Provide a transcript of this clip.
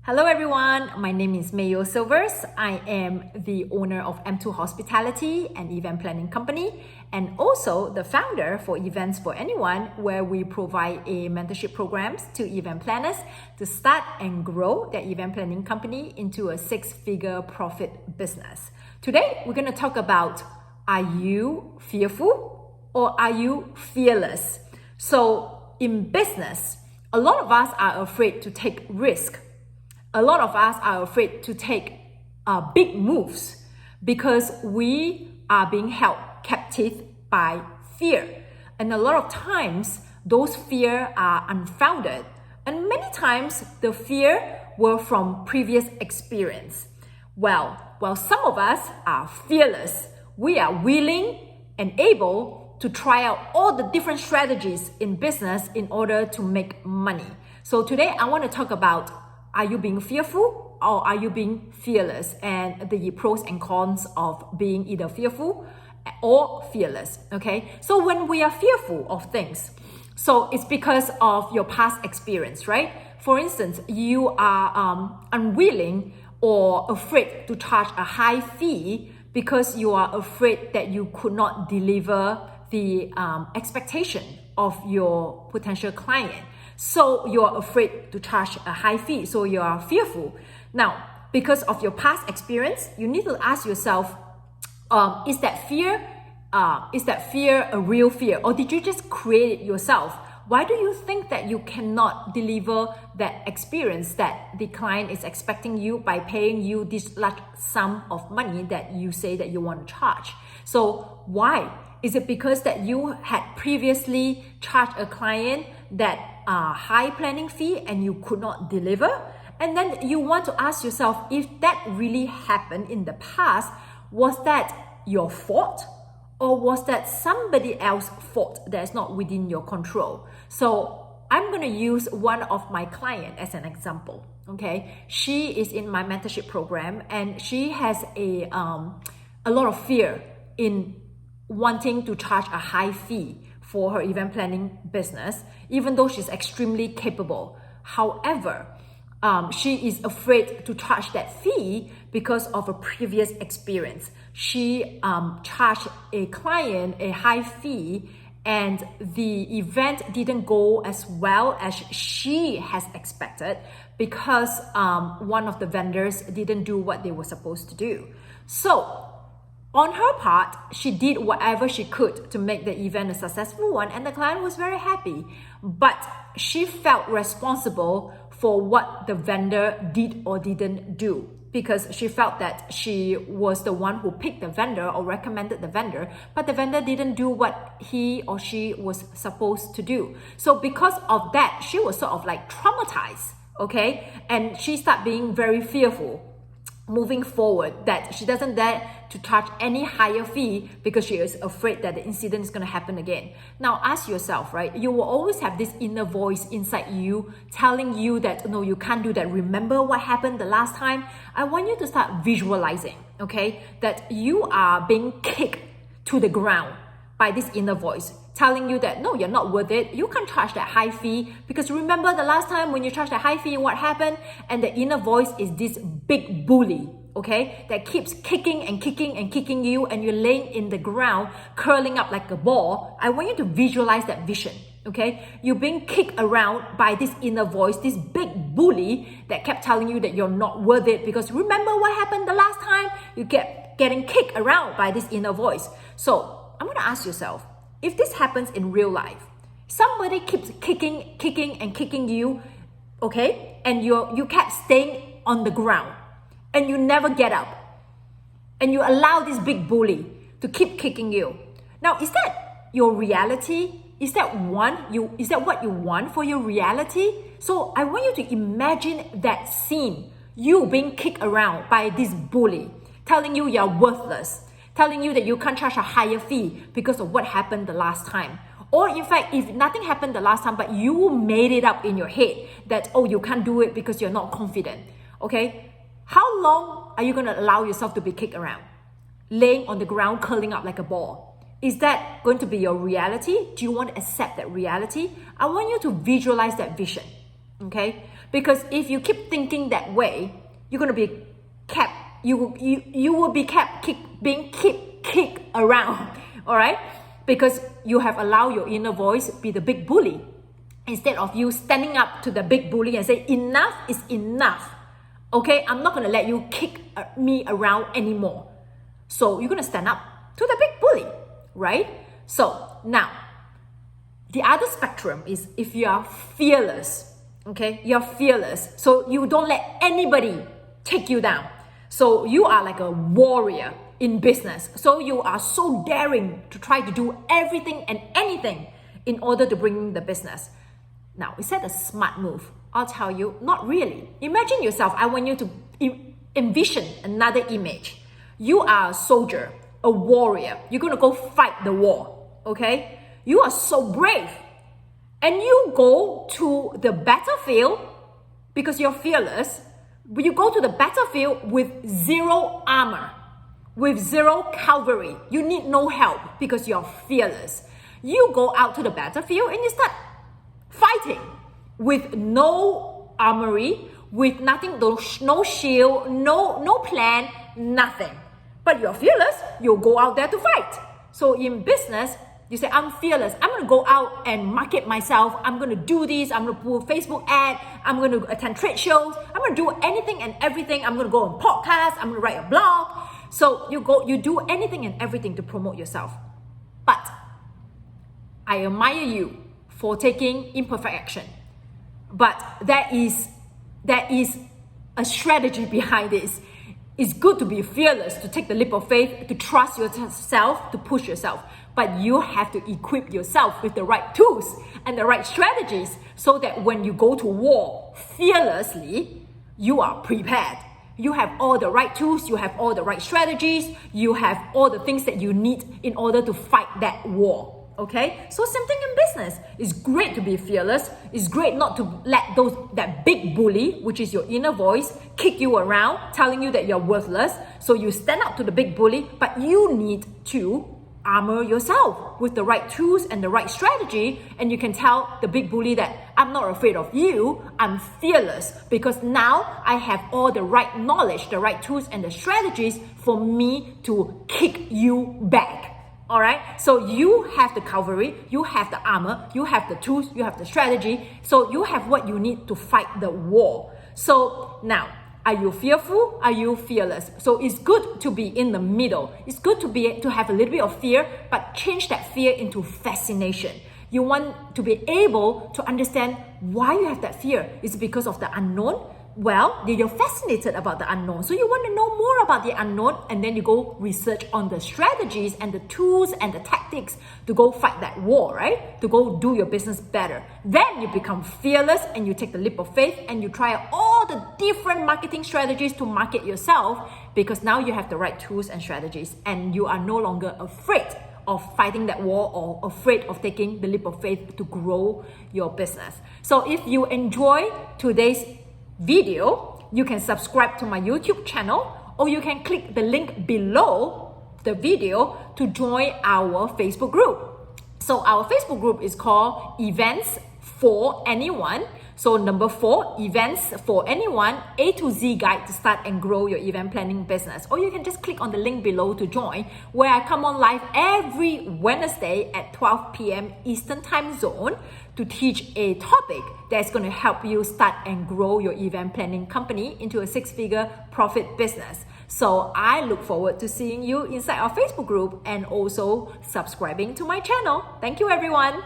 Hello everyone, my name is Mayo Silvers. I am the owner of M2 Hospitality, an event planning company, and also the founder for Events for Anyone, where we provide a mentorship programs to event planners to start and grow their event planning company into a six-figure profit business. Today, we're going to talk about, are you fearful or are you fearless? So in business, a lot of us are afraid to take risk. A lot of us are afraid to take big moves because we are being held captive by fear. And a lot of times, those fears are unfounded. And many times, the fear were from previous experience. Well, some of us are fearless. We are willing and able to try out all the different strategies in business in order to make money. So today, I want to talk about, are you being fearful or are you being fearless? And the pros and cons of being either fearful or fearless, okay? So when we are fearful of things, so it's because of your past experience, right? For instance, you are unwilling or afraid to charge a high fee because you are afraid that you could not deliver the expectation of your potential client. So you're afraid to charge a high fee, so you are fearful. Now, because of your past experience, you need to ask yourself, is that fear a real fear, or did you just create it yourself? Why do you think that you cannot deliver that experience that the client is expecting you by paying you this large sum of money that you say that you want to charge? So why? Is it because that you had previously charged a client that high planning fee and you could not deliver? And then you want to ask yourself, if that really happened in the past, was that your fault? Or was that somebody else's fault that is not within your control? So I'm going to use one of my clients as an example, okay? She is in my mentorship program and she has a lot of fear in wanting to charge a high fee for her event planning business, even though she's extremely capable. However, she is afraid to charge that fee because of a previous experience. She charged a client a high fee and the event didn't go as well as she has expected because one of the vendors didn't do what they were supposed to do. So on her part, she did whatever she could to make the event a successful one, and the client was very happy. But she felt responsible for what the vendor did or didn't do because she felt that she was the one who picked the vendor or recommended the vendor, but the vendor didn't do what he or she was supposed to do. So because of that, she was sort of like traumatized, okay? And she started being very fearful moving forward, that she doesn't dare to charge any higher fee because she is afraid that the incident is going to happen again. Now ask yourself, right? You will always have this inner voice inside you telling you that, no, you can't do that. Remember what happened the last time? I want you to start visualizing, okay, that you are being kicked to the ground by this inner voice telling you that, no, you're not worth it. You can't charge that high fee because remember the last time when you charged that high fee, what happened? And the inner voice is this big bully, okay, that keeps kicking and kicking and kicking you and you're laying in the ground, curling up like a ball. I want you to visualize that vision, okay? You're being kicked around by this inner voice, this big bully that kept telling you that you're not worth it because remember what happened the last time? You kept getting kicked around by this inner voice. So I'm going to ask yourself, if this happens in real life, somebody keeps kicking and kicking you, okay? And you kept staying on the ground and you never get up and you allow this big bully to keep kicking you. Now, is that your reality? Is that what you want for your reality? So I want you to imagine that scene, you being kicked around by this bully, telling you you're worthless, telling you that you can't charge a higher fee because of what happened the last time. Or in fact, if nothing happened the last time, but you made it up in your head that, oh, you can't do it because you're not confident, okay? How long are you going to allow yourself to be kicked around? Laying on the ground, curling up like a ball. Is that going to be your reality? Do you want to accept that reality? I want you to visualize that vision, okay? Because if you keep thinking that way, you're going to be kept, you will be being kicked around, all right? Because you have allowed your inner voice be the big bully, instead of you standing up to the big bully and say, enough is enough. Okay, I'm not going to let you kick me around anymore. So you're going to stand up to the big bully, right? So now, the other spectrum is if you are fearless, okay? You're fearless. So you don't let anybody take you down. So you are like a warrior in business. So you are so daring to try to do everything and anything in order to bring the business. Now, is that a smart move? I'll tell you, not really. Imagine yourself, I want you to envision another image. You are a soldier, a warrior. You're going to go fight the war, okay? You are so brave. And you go to the battlefield because you're fearless. But you go to the battlefield with zero armor, with zero cavalry. You need no help because you're fearless. You go out to the battlefield and you start fighting with no armory, with nothing, no shield, no plan, nothing. But you're fearless, you'll go out there to fight. So in business, you say, I'm fearless. I'm going to go out and market myself. I'm going to do this. I'm going to put Facebook ad. I'm going to attend trade shows. I'm going to do anything and everything. I'm going to go on podcasts. I'm going to write a blog. So you do anything and everything to promote yourself. But I admire you for taking imperfect action. But there is a strategy behind this. It's good to be fearless, to take the leap of faith, to trust yourself, to push yourself. But you have to equip yourself with the right tools and the right strategies so that when you go to war fearlessly, you are prepared. You have all the right tools, you have all the right strategies, you have all the things that you need in order to fight that war. Okay, so same thing in business. It's great to be fearless. It's great not to let that big bully, which is your inner voice, kick you around, telling you that you're worthless. So you stand up to the big bully, but you need to armor yourself with the right tools and the right strategy, and you can tell the big bully that I'm not afraid of you, I'm fearless because now I have all the right knowledge, the right tools and the strategies for me to kick you back. All right, so you have the cavalry, you have the armor, you have the tools, you have the strategy, so you have what you need to fight the war. So now, are you fearful? Are you fearless? So it's good to be in the middle. It's good to have a little bit of fear, but change that fear into fascination. You want to be able to understand why you have that fear. Is it because of the unknown? Well, you're fascinated about the unknown. So you want to know more about the unknown, and then you go research on the strategies and the tools and the tactics to go fight that war, right? To go do your business better. Then you become fearless and you take the leap of faith and you try all the different marketing strategies to market yourself, because now you have the right tools and strategies and you are no longer afraid of fighting that war or afraid of taking the leap of faith to grow your business. So if you enjoy today's video, you can subscribe to my YouTube channel, or you can click the link below the video to join our Facebook group. So our Facebook group is called Events for Anyone. So number 4, Events for Anyone, A to Z guide to start and grow your event planning business. Or you can just click on the link below to join, where I come on live every Wednesday at 12 p.m. Eastern Time Zone to teach a topic that's going to help you start and grow your event planning company into a 6-figure profit business. So I look forward to seeing you inside our Facebook group and also subscribing to my channel. Thank you, everyone.